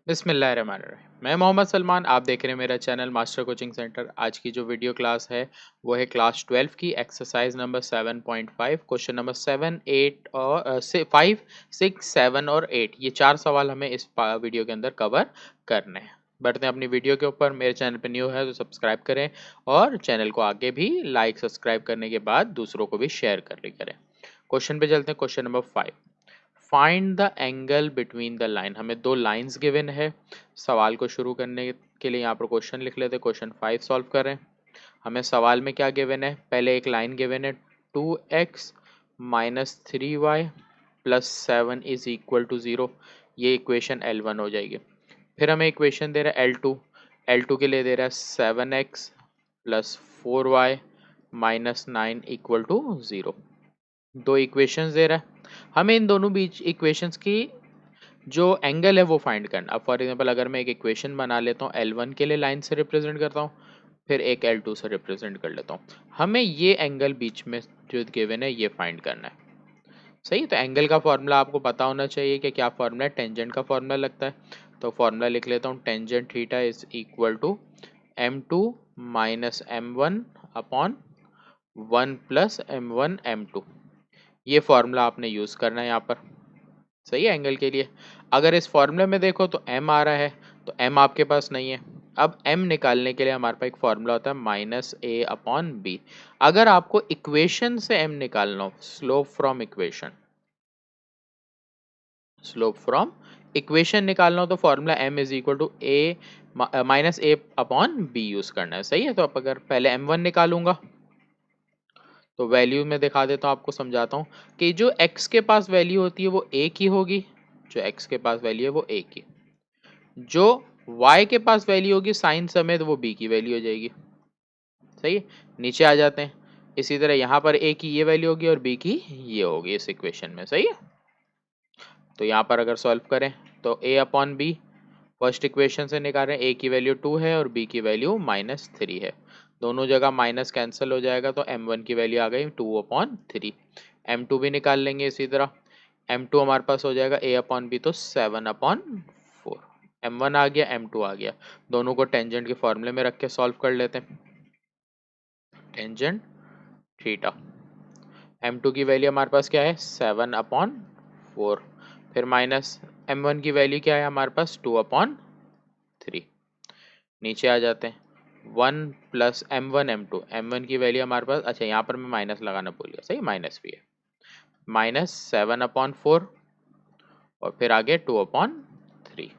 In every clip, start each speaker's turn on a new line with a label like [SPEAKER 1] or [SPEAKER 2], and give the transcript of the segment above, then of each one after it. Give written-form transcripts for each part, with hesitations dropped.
[SPEAKER 1] बिस्मिल्लाहिर्रहमानिर्रहीम। मैं मोहम्मद सलमान, आप देख रहे हैं मेरा चैनल मास्टर कोचिंग सेंटर। आज की जो वीडियो क्लास है वो है क्लास 12 की एक्सरसाइज नंबर 7.5, क्वेश्चन नंबर 7, 8 और 5, 6, 7 और 8। ये 4 सवाल हमें इस वीडियो के अंदर कवर करने हैं। बढ़ते हैं अपनी वीडियो के ऊपर। मेरे चैनल पे न्यू है तो सब्सक्राइब करें और चैनल को आगे भी लाइक सब्सक्राइब करने के बाद दूसरों को भी शेयर कर ली करें। क्वेश्चन पे चलते हैं। Question number 5, find the angle between the line. हमें दो लाइंस गिवन है। सवाल को शुरू करने के लिए यहाँ पर क्वेश्चन लिख लेते हैं। क्वेश्चन 5 सॉल्व करें। हमें सवाल में क्या गिवन है? पहले एक लाइन गिवन है 2x minus 3y plus 7 is equal to 0। ये इक्वेशन L1 हो जाएगी। फिर हमें इक्वेशन दे रहा है L2। L2 के लिए दे रहा है 7x plus 4y minus 9 equal to 0। दो इक्वेशंस दे रहा है। हमें इन दोनों बीच इक्वेशंस की जो एंगल है वो फाइंड करना। अब फॉर एग्जांपल अगर मैं एक इक्वेशन बना लेता हूँ, L1 के लिए लाइन से रिप्रेजेंट करता हूँ, फिर एक L2 से रिप्रेजेंट कर लेता हूँ। हमें ये एंगल बीच में जो गिवन है ये फाइंड करना है। सही है। तो एंगल का फॉर्मूला आपको पता होना चाहिए कि क्या फॉर्मूला है। टेंजेंट का फॉर्मूला लगता है। तो फॉर्मूला लिख लेता हूँ। Tangent theta is equal to M2 minus M1 upon 1 plus M1 M2। ये फॉर्मूला आपने यूज करना है यहाँ पर। सही है। एंगल के लिए अगर इस फॉर्मूले में देखो तो m आ रहा है, तो m आपके पास नहीं है। अब m निकालने के लिए हमारे पास एक फॉर्मूला होता है माइनस a अपॉन बी। अगर आपको इक्वेशन से m निकालना हो, स्लोप फ्रॉम इक्वेशन निकालना हो, तो formula m is equal to a minus a upon b use करना है। सही है। तो अब अगर पहले m1 निकालूंगा तो वैल्यू में दिखा देता हूँ, आपको समझाता हूँ कि जो x के पास वैल्यू होती है वो a की होगी। जो x के पास वैल्यू है वो a की, जो y के पास वैल्यू होगी साइन समेत वो b की वैल्यू हो जाएगी। सही है। नीचे आ जाते हैं। इसी तरह यहाँ पर a की ये वैल्यू होगी और b की ये होगी इस इक्वेशन में। सही है। तो यहाँ पर अगर सॉल्व करें तो a upon b first equation से निकाल रहे हैं। a की वैल्यू 2 है और b की वैल्यू -3 है। दोनों जगह माइनस कैंसिल हो जाएगा तो m1 की वैल्यू आ गई 2/3। m2 भी निकाल लेंगे इसी तरह। m2 हमारे पास हो जाएगा a अपॉन बी, तो 7/4। m1 आ गया, m2 आ गया। दोनों को टेंजेंट के फॉर्मूले में रख के सॉल्व कर लेते हैं। टेंजेंट थीटा, m2 की वैल्यू हमारे पास क्या है 7/4, फिर माइनस m1 की वैल्यू क्या है हमारे पास 2/3। नीचे आ जाते हैं। 1 प्लस m1 की वैल्यू हमारे पास, अच्छा यहाँ पर मैं माइनस लगाना भूल गया। सही, माइनस भी है। माइनस 7/4 और फिर आगे 2/3।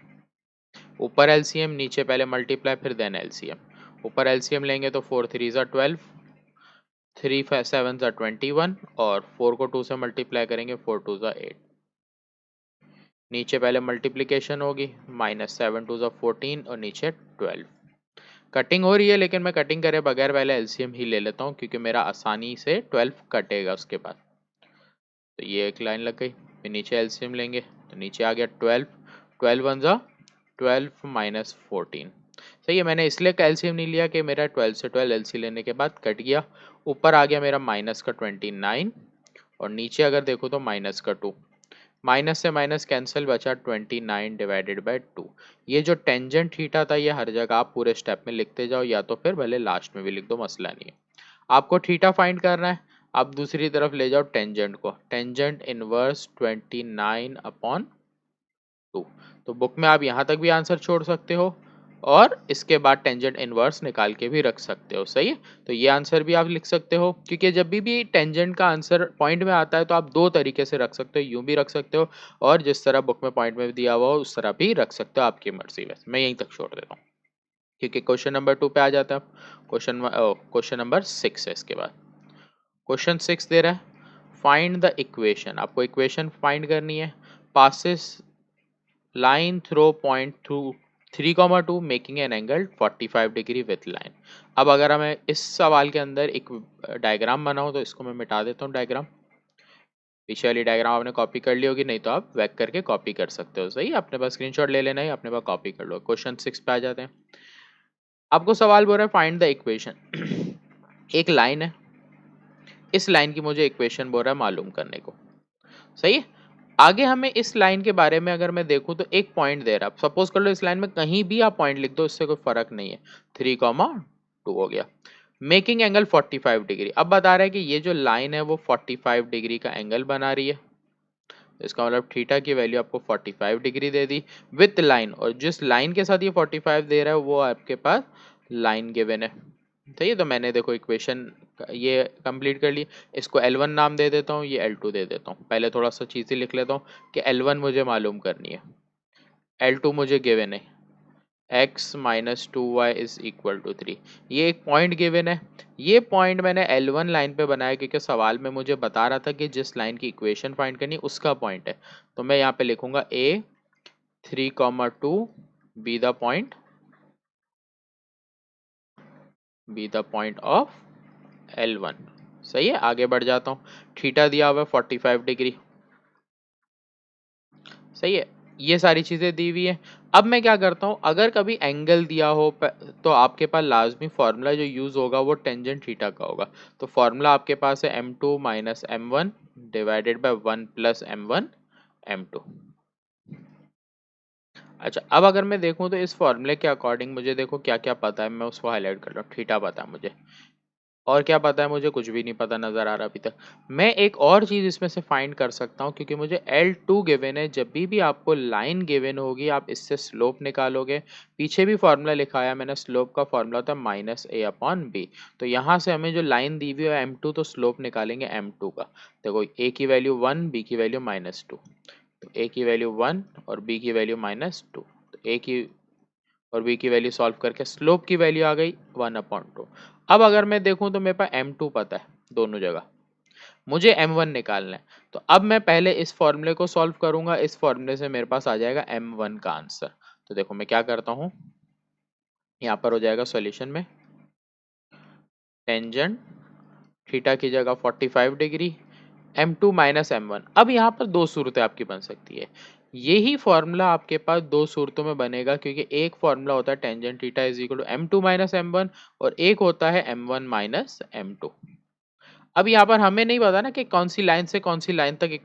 [SPEAKER 1] ऊपर एलसीएम, नीचे पहले मल्टीप्लाई फिर देन एलसीएम। ऊपर एलसीएम लेंगे तो 4 3 ज़ा 12, 3 7 ज़ा 21 और 4 को 2 से मल्टीप्लाई करेंगे 4 2 ज़ा 8। नीचे पहले मल्टीप्लिकेशन होगी, -7 2 ज़ा 14 और नीचे 12। कटिंग हो रही है लेकिन मैं कटिंग करे बगैर पहले एलसीएम ही ले लेता हूँ क्योंकि मेरा आसानी से 12 कटेगा उसके बाद। तो ये एक लाइन लग गई। फिर नीचे एलसीएम लेंगे तो नीचे आ गया 12, 12 1 ज़ा 12 माइनस 14। सही है। मैंने इसलिए एलसीएम नहीं लिया कि मेरा 12 से 12 एलसी लेने के बाद कट गया। ऊपर आ गया मेरा माइनस का 29 और नीचे अगर देखो तो माइनस का 2। माइनस से माइनस कैंसिल, बचा 29 डिवाइडेड बाय 2। ये जो टेंजेंट थीटा था ये हर जगह आप पूरे स्टेप में लिखते जाओ, या तो फिर भले लास्ट में भी लिख दो, मसला नहीं है। आपको थीटा फाइंड करना है। आप दूसरी तरफ ले जाओ टेंजेंट को। Tangent inverse 29/2। तो बुक में आप यहाँ तक भी आंसर छोड़ सकते हो और इसके बाद टेंजेंट इनवर्स निकाल के भी रख सकते हो। सही है। तो ये आंसर भी आप लिख सकते हो, क्योंकि जब भी टेंजेंट का आंसर पॉइंट में आता है तो आप दो तरीके से रख सकते हो, यूं भी रख सकते हो और जिस तरह बुक में पॉइंट में दिया हुआ हो उस तरह भी रख सकते हो, आपकी मर्जी। वैसे मैं यहीं तक छोड़ देता हूँ क्योंकि क्वेश्चन नंबर 2 पे आ जाता है। क्वेश्चन नंबर 6 है इसके बाद। क्वेश्चन 6 दे रहा है फाइंड द इक्वेशन। आपको इक्वेशन फाइंड करनी है। Passes line throw point through 3,2 making an angle 45 degree with line. अब अगर हमें इस सवाल के अंदर एक डायग्राम बनाऊं तो इसको मैं मिटा देता हूँ डायग्राम। पीछे वाली डायग्राम आपने कॉपी कर ली होगी, नहीं तो आप वैक करके कॉपी कर सकते हो। सही, अपने पास स्क्रीनशॉट ले लेना है, अपने पास कॉपी कर लो। क्वेश्चन 6 पे आ जाते हैं। आपको सवाल बोल रहा है फाइंड द इक्वेशन। एक लाइन है, इस लाइन की मुझे इक्वेशन बोल रहा है मालूम करने को। सही है। आगे हमें इस लाइन के बारे में अगर मैं देखूं तो एक पॉइंट दे रहा है, सपोज कर लो इस लाइन में कहीं भी आप पॉइंट लिख दो, इससे कोई फर्क नहीं है, 3,2 हो गया। मेकिंग एंगल 45 डिग्री, अब बता रहा है कि ये जो लाइन है वो 45 डिग्री का एंगल बना रही है, तो इसका मतलब थीटा की वैल्यू आपको 45 degree they the with line, और जिस लाइन के साथ ये 45 दे रहा है वो आपके पास लाइन गिवन है। सही है, तो मैंने देखो इक्वेशन ये कंप्लीट कर ली। इसको L1 नाम दे देता हूँ, ये L2 दे देता हूँ। पहले थोड़ा सा चीज़ें लिख लेता हूँ कि L1 मुझे मालूम करनी है, L2 मुझे गिवन है, x minus 2y is equal to 3। ये एक पॉइंट गिवन है, ये पॉइंट मैंने L1 लाइन पे बनाया क्योंकि सवाल में मुझे बता रहा था कि जिस लाइन की इक्वेशन फाइंड करनी है उसका पॉइंट है। तो मैं यहाँ पे लिखूंगा a 3,2 be the point of L1। सही है, आगे बढ़ जाता हूँ। थीटा दिया हुआ है 45 डिग्री, सही है, ये सारी चीजें दी हुई है। अब मैं क्या करता हूँ, अगर कभी एंगल दिया हो तो आपके पास लाजमी फार्मूला जो यूज होगा वो टेंजेंट थीटा का होगा। तो फार्मूला आपके पास है m2 minus m1 divided by 1 plus m1 m2। अच्छा, अब अगर मैं देखूं तो इस फॉर्मूले के अकॉर्डिंग मुझे देखो क्या क्या पता है, मैं उसको हाईलाइट कर रहा हूँ। थीटा पता है मुझे, और क्या पता है मुझे, कुछ भी नहीं पता नजर आ रहा अभी तक। मैं एक और चीज इसमें से फाइंड कर सकता हूँ, क्योंकि मुझे L2 गिवन है। जब भी आपको लाइन गिवन होगी आप इससे स्लोप निकालोगे। पीछे भी फॉर्मूला लिखाया मैंने, स्लोप का फॉर्मूला होता है माइनस ए अपॉन बी। तो यहाँ से हमें जो लाइन दी हुई है M2, तो स्लोप निकालेंगे M2 का। देखो ए की वैल्यू 1, बी की वैल्यू -2, तो ए की वैल्यू 1 और बी की वैल्यू -2, तो ए की और बी की वैल्यू सॉल्व करके स्लोप की वैल्यू आ गई 1/2। अब अगर मैं देखूं तो मेरे पास M2 पता है दोनों जगह, मुझे M1 निकालना है। तो अब मैं पहले इस फॉर्मूले को सॉल्व करूंगा, इस फॉर्मूले से मेरे पास आ जाएगा M1 का आंसर। तो देखो मैं क्या करता हूं, यहाँ पर हो जाएगा सॉल्यूशन में टेंजेंट थीटा की जगह 45 डिग्री, M2 माइनस M1। अब यहाँ पर दो सूरतें आपकी बन सकती है, यही फॉर्मूला आपके पास दो सूरतों में बनेगा, क्योंकि एक फॉर्मूला होता है tangent theta is equal to M2 minus M1, और एक होता है M1 माइनस M2। अब यहाँ पर हमें नहीं पता ना कि कौन सी लाइन से कौन सी लाइन तक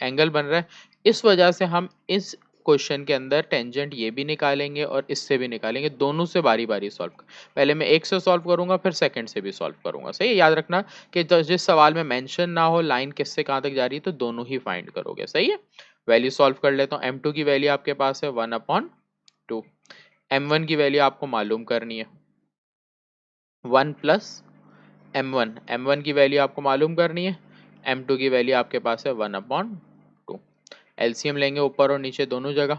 [SPEAKER 1] एंगल बन रहा है, इस वजह से हम इस क्वेश्चन के अंदर टेंजेंट ये भी निकालेंगे और इससे भी निकालेंगे, दोनों से बारी बारी सॉल्व। पहले मैं एक से सॉल्व करूंगा, फिर सेकंड से भी सॉल्व करूंगा। सही है, याद रखना कि जिस सवाल में मेंशन ना हो लाइन किससे कहाँ तक जा रही है, तो दोनों ही फाइंड करोगे। सही है, वैल्यू सॉल्व कर लेता हूँ। M2 की वैल्यू आपके पास है 1/2, M1 की वैल्यू आपको मालूम करनी है 1 प्लस M1 की वैल्यू आपको मालूम करनी है, M2 की वैल्यू आपके पास है 1/2। एलसीएम लेंगे ऊपर और नीचे दोनों जगह,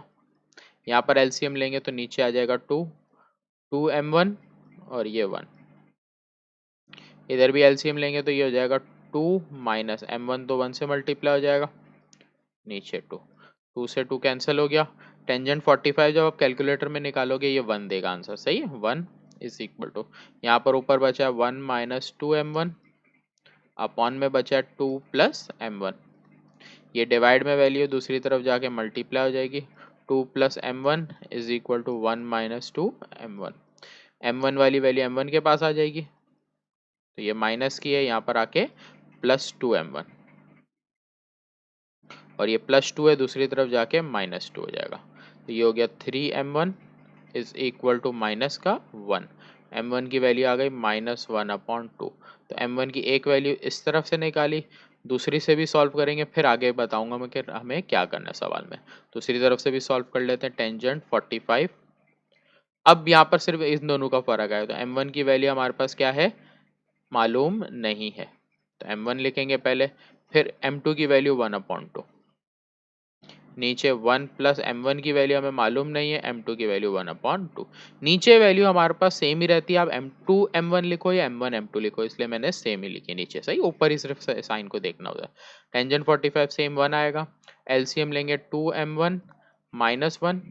[SPEAKER 1] यहाँ पर एलसीएम लेंगे तो नीचे आ जाएगा 2 M1 और ये 1। इधर भी एलसीएम लेंगे तो ये हो जाएगा 2 माइनस M1, तो 1 से मल्टीप्लाई हो जाएगा, नीचे 2 से 2 कैंसिल हो गया। टेंजेंट 45 जब आप कैलकुलेटर में निकालोगे ये 1 देगा आंसर। सही है, 1 इज इक्वल टू, यहाँ पर ऊपर बचा 1 माइनस 2M1 अपॉन में बचा 2 प्लस M1। ये डिवाइड में वैल्यू दूसरी तरफ जाके मल्टीप्लाई हो जाएगी, 2 plus M1 is equal to 1 minus 2M1। M1 वाली वैल्यू M1 के पास आ जाएगी, तो ये माइनस की है, यहाँ पर आके प्लस 2M1, और ये +2 है, दूसरी तरफ जाके -2 हो जाएगा। तो ये हो गया 3M1 is equal to minus का 1। M1 की वैल्यू आ गई -1/2। तो M1 की एक वैल्यू इस तरफ से निकाली, दूसरी से भी सॉल्व करेंगे, फिर आगे बताऊंगा मैं कि हमें क्या करना है सवाल में। दूसरी तरफ से भी सॉल्व कर लेते हैं, टेंजेंट 45। अब यहाँ पर सिर्फ इन दोनों का फर्क आया, तो M1 की वैल्यू हमारे पास क्या है, मालूम नहीं है, तो M1 लिखेंगे पहले, फिर M2 की वैल्यू 1/2, नीचे 1 प्लस M1 की वैल्यू हमें मालूम नहीं है, M2 की वैल्यू 1/2। नीचे वैल्यू हमारे पास सेम ही रहती है, आप M2 M1 लिखो या M1 M2 लिखो, इसलिए मैंने सेम ही लिखी नीचे। सही, ऊपर ही सिर्फ साइन को देखना होता है। टेंजेंट 45 सेम 1 आएगा, एलसीएम लेंगे 2M1 -1,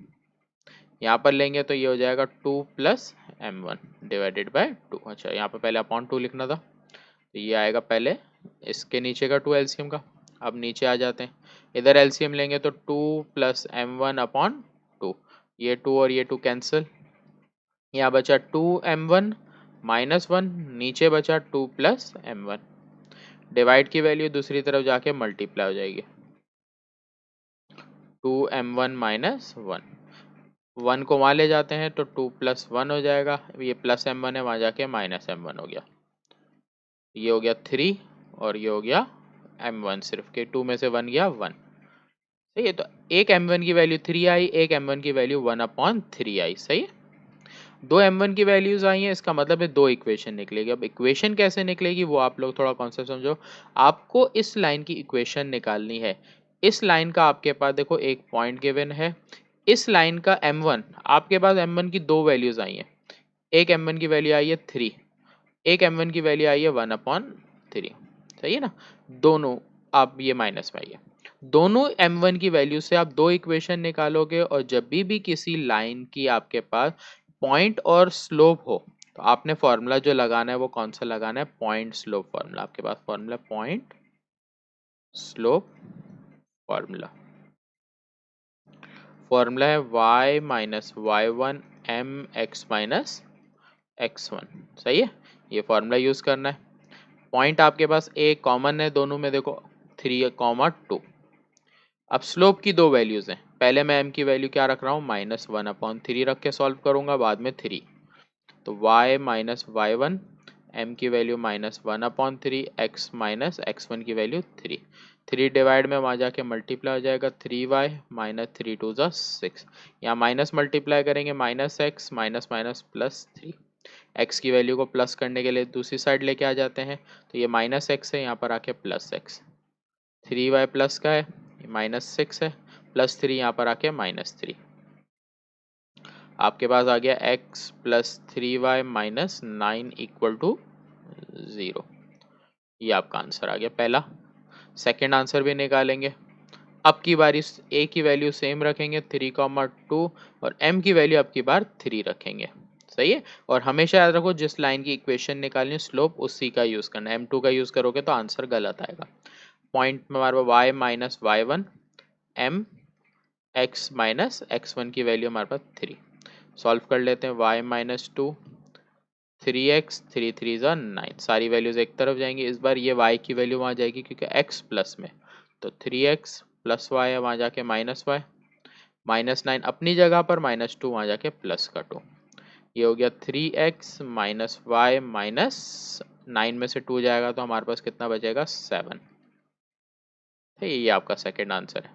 [SPEAKER 1] यहाँ पर लेंगे तो ये हो जाएगा 2 प्लस M1 डिवाइडेड बाय 2। अच्छा, यहाँ पर पहले अपॉन 2 लिखना था, तो ये आएगा पहले इसके नीचे का 2 एलसीएम का। अब नीचे आ जाते हैं, इधर एलसीएम लेंगे तो 2 प्लस M1/2, ये 2 और ये 2 कैंसिल, यहाँ बचा 2M1 -1, नीचे बचा 2 प्लस M1, डिवाइड की वैल्यू दूसरी तरफ जाके मल्टीप्लाई हो जाएगी, 2m1 माइनस 1 को वहाँ ले जाते हैं तो 2 + 1 हो जाएगा, ये प्लस m1 है, वहाँ जाके माइनस m1 हो गया, ये हो गया 3 और ये हो गया m1, सिर्फ के 2 में से 1 गया 1। सही है, तो एक m1 की वैल्यू 3 आई, एक m1 की वैल्यू 1/3 आई। सही है, दो m1 की वैल्यूज आई हैं, इसका मतलब है दो इक्वेशन निकलेगी। अब इक्वेशन कैसे निकलेगी वो आप लोग थोड़ा कॉन्सेप्ट समझो। आपको इस लाइन की इक्वेशन निकालनी है। इस लाइन का आपके पास देखो एक पॉइंट गिवन है, इस लाइन का m1, आपके पास m1 की दो वैल्यूज आई हैं, एक m1 की वैल्यू आई है 3, एक m1 की वैल्यू आई है 1/3। सही है ना, दोनों आप ये माइनस में आइए, दोनों m1 की वैल्यू से आप दो इक्वेशन निकालोगे, और जब भी किसी लाइन की आपके पास पॉइंट और स्लोप हो तो आपने फॉर्मूला जो लगाना है वो कौन सा लगाना है, पॉइंट स्लोप फॉर्मूला। आपके पास formula point slope formula, formula है y minus y1 mx - x1। सही है, ये फॉर्मूला यूज करना है। पॉइंट आपके पास एक कॉमन है दोनों में, देखो 3,2। अब स्लोप की दो वैल्यूज हैं, पहले मैं m की वैल्यू क्या रख रहा हूँ, -1/3 रख के सॉल्व करूंगा, बाद में 3, तो y माइनस y1, m की वैल्यू -1/3, x माइनस x1 की वैल्यू 3, 3 डिवाइड में वहाँ जाके मल्टीप्लाई हो जाएगा, 3y माइनस 3 2 ज़ा 6, यहाँ माइनस मल्टीप्लाई करेंगे, -x माइनस माइनस +3, x की वैल्यू को प्लस करने के लिए दूसरी साइड लेके आ जाते हैं, तो ये -x है, यहाँ पर आके +x, 3y प्लस का है, -6 है, +3 यहाँ पर आके -3, आपके पास आ गया x + 3y - 9 = 0। ये आपका आंसर आ गया पहला। सेकंड आंसर भी निकालेंगे। अब की बार इस a की वैल्यू सेम रखेंगे 3,2 और m की वैल्यू अब की बार 3 रखेंगे। सही है, और हमेशा याद रखो जिस लाइन की इक्वेशन निकालनी स्लोप उसी का यूज करना है, m2 का यूज करोगे तो आंसर गलत आएगा। पॉइंट में हमारे पास y minus y1 m x minus x1 की वैल्यू हमारे पास 3, सॉल्व कर लेते हैं, y माइनस 2 3x 3 3 ज़ा 9, सारी वैल्यूज एक तरफ जाएंगी, इस बार ये y की वैल्यू वहाँ जाएगी क्योंकि x प्लस में, तो 3x प्लस y है, वहाँ जाके माइनस y, -9 अपनी जगह पर, -2 वहाँ जाके प्लस का 2, ये हो गया 3x माइनस y माइनस 9 में से 2 जाएगा तो हमारे पास कितना बचेगा 7। ये आपका सेकेंड आंसर है।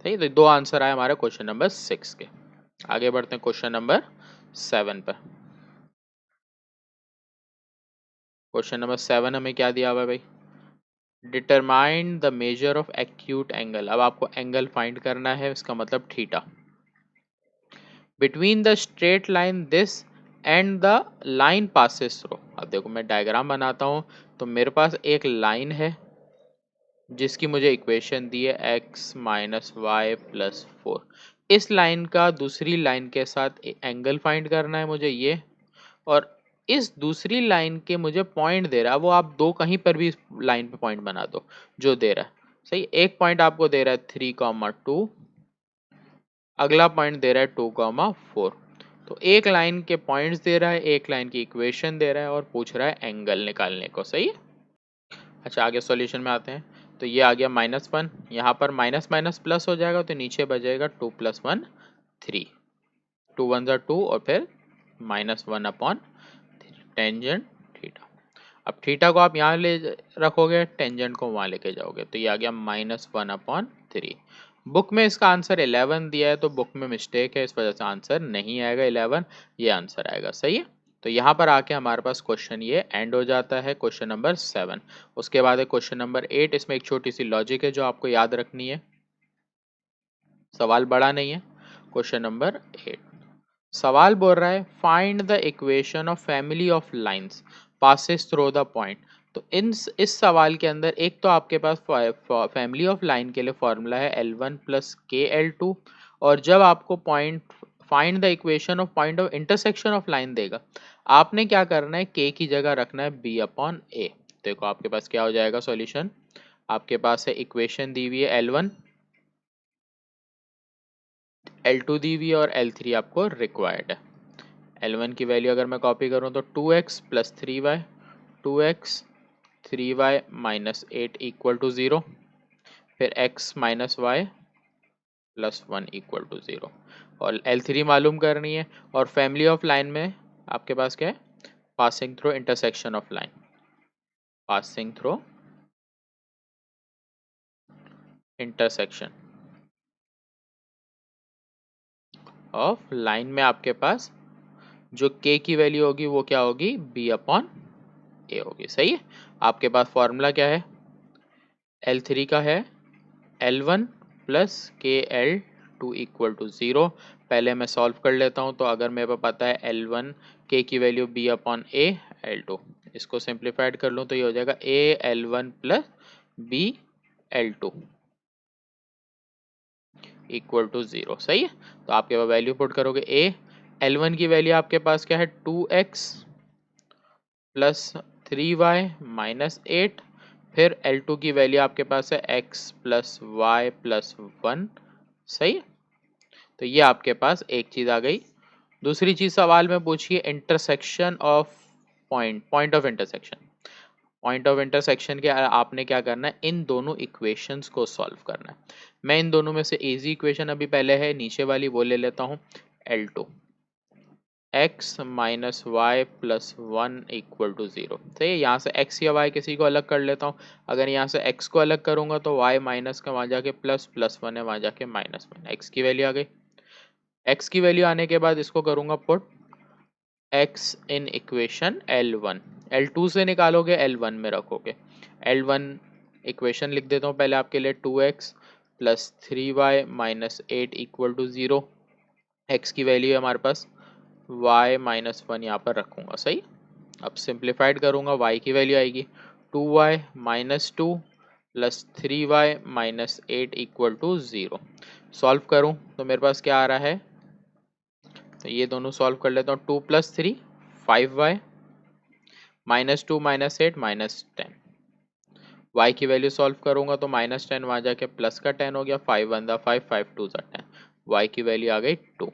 [SPEAKER 1] सही, तो दो आंसर आए हमारे क्वेश्चन नंबर 6 के। आगे बढ़ते हैं क्वेश्चन नंबर 7 पर। क्वेश्चन नंबर 7 हमें क्या दिया हुआ है भाई, determine the measure of acute angle. अब आपको एंगल फाइंड करना है, इसका मतलब theta, between the straight line this and the line passes through. अब देखो मैं डायग्राम बनाता हूँ, तो मेरे पास एक लाइन है जिसकी मुझे इक्वेशन दी है x माइनस वाई प्लस 4। इस लाइन का दूसरी लाइन के साथ एंगल फाइंड करना है मुझे ये, और इस दूसरी लाइन के मुझे पॉइंट दे रहा है, वो आप दो कहीं पर भी लाइन पे पॉइंट बना दो जो दे रहा है। सही, एक पॉइंट आपको दे रहा है 3,2, अगला पॉइंट दे रहा है 2,4। तो एक लाइन के पॉइंट्स दे रहा है, एक लाइन की इक्वेशन दे रहा है और पूछ रहा है एंगल निकालने को। सही है, अच्छा आगे सॉल्यूशन में आते हैं। तो ये आ गया -1, यहाँ पर माइनस माइनस प्लस हो जाएगा तो नीचे बचेगा 2 + 1 3, 2 1 ज़ा 2 और फिर -1/3 टेंजेंट थीटा। अब थीटा को आप यहाँ ले रखोगे, टेंजेंट को वहाँ लेके जाओगे, तो ये आ गया -1/3। बुक में इसका आंसर 11 दिया है, तो बुक में मिस्टेक है, इस वजह से आंसर नहीं आएगा 11, ये आंसर आएगा। सही है, तो यहाँ पर आके हमारे पास क्वेश्चन ये एंड हो जाता है, क्वेश्चन नंबर 7। उसके बाद है क्वेश्चन नंबर 8, इसमें एक छोटी सी लॉजिक है जो आपको याद रखनी है, सवाल बड़ा नहीं है। क्वेश्चन नंबर 8, सवाल बोल रहा है find the equation of family of lines passes through the point. तो इस सवाल के अंदर एक तो आपके पास फैमिली ऑफ लाइन के लिए फॉर्मूला है L1 + KL2, और जब आपको point find the equation of point of intersection of line देगा, आपने क्या करना है, K की जगह रखना है B/A। देखो आपके पास क्या हो जाएगा सॉल्यूशन, आपके पास है इक्वेशन दी हुई है L1, L2 दी हुई है और L3 आपको रिक्वायर्ड है। L1 की वैल्यू अगर मैं कॉपी करूं तो 2x + 3y, 2x 3y - 8 = 0। फिर x minus y plus 1 equal to 0 और L3 मालूम करनी है। और फैमिली ऑफ लाइन में आपके पास क्या है, passing through intersection of line, passing through intersection of line में आपके पास जो k की वैल्यू होगी वो क्या होगी, b अपॉन a होगी। सही है। आपके पास फॉर्मूला क्या है, L3 का है L1 प्लस के L2 इक्वल टू 0। पहले मैं सॉल्व कर लेता हूं, तो अगर मेरे को पता है L1 k की value b upon a, L2, इसको सिंप्लीफाइड कर लूं तो ये हो जाएगा a L1 plus b L2 equal to 0। सही है। तो आपके पास वैल्यू पुट करोगे a, L1 की वैल्यू आपके पास क्या है 2x प्लस 3y माइनस 8, फिर L2 की वैल्यू आपके पास है x प्लस वाई प्लस 1। सही है। तो ये आपके पास एक चीज आ गई। दूसरी चीज सवाल में पूछिए intersection of point, point of intersection. Point of intersection के आपने क्या करना है, इन दोनों इक्वेशंस को सॉल्व करना है। मैं इन दोनों में से इजी इक्वेशन अभी पहले है नीचे वाली वो ले लेता हूँ, L2 x minus y plus 1 equal to 0। सही है। यहाँ से x या y किसी को अलग कर लेता हूँ। अगर यहाँ से x को अलग करूंगा तो y माइनस का वहाँ जाके प्लस, प्लस 1 है वहाँ जाके माइनस 1, x की वैल्यू आ गई। x की वैल्यू आने के बाद इसको करूंगा put x in equation L1, L2 से निकालोगे L1 में रखोगे। L1 इक्वेशन लिख देता हूँ पहले आपके लिए, 2x plus 3y minus 8 equal to 0। x की वैल्यू है हमारे पास y माइनस 1 यहाँ पर रखूंगा। सही। अब सिंप्लीफाइड करूंगा, y की वैल्यू आएगी 2y minus 2 plus 3y minus 8 equal to 0। Solve करूं तो मेरे पास क्या आ रहा है, तो ये दोनों सॉल्व कर लेता हूँ। 2 plus 3 5y minus 2 minus 8 minus 10। y की वैल्यू सॉल्व करूंगा तो माइनस 10 वहां जाके प्लस का 10 हो गया, 5 1 दा 5 5 2 दा 10, y की वैल्यू आ गई 2।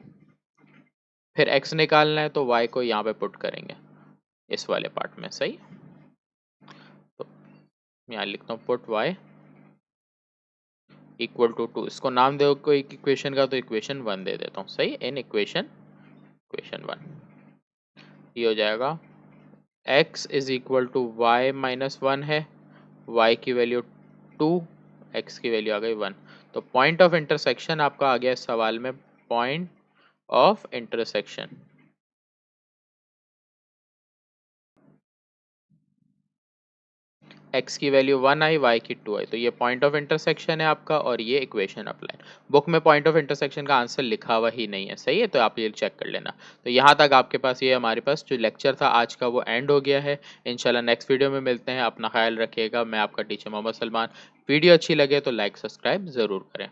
[SPEAKER 1] फिर x निकालना है तो y को यहाँ पे पुट करेंगे इस वाले पार्ट में। सही। तो यहाँ लिखता हूँ पुट y इक्वल टू 2, इसको नाम दो कोई इक्वेशन का, तो इक्वेशन 1 दे देता हूँ। सही। इन इक्वेशन 1 ये हो जाएगा x is equal to y minus 1 है, y की वैल्यू 2, x की वैल्यू आ गई 1। तो पॉइंट ऑफ इंटरसेक्शन आपका आ गया इस सवाल में, पॉइंट ऑफ इंटरसेक्शन x की वैल्यू 1 आई, y की 2 आई। तो ये पॉइंट ऑफ इंटरसेक्शन है आपका और ये इक्वेशन अप्लाई। बुक में पॉइंट ऑफ इंटरसेक्शन का आंसर लिखा हुआ ही नहीं है। सही है। तो आप ये चेक कर लेना। तो यहाँ तक आपके पास ये हमारे पास जो लेक्चर था आज का वो एंड हो गया है। इंशाल्लाह नेक्स्ट वीडियो में मिलते हैं। अपना ख्याल रखिएगा। मैं आपका टीचर मोहम्मद सलमान। वीडियो अच्छी लगे तो लाइक सब्सक्राइब ज़रूर करें।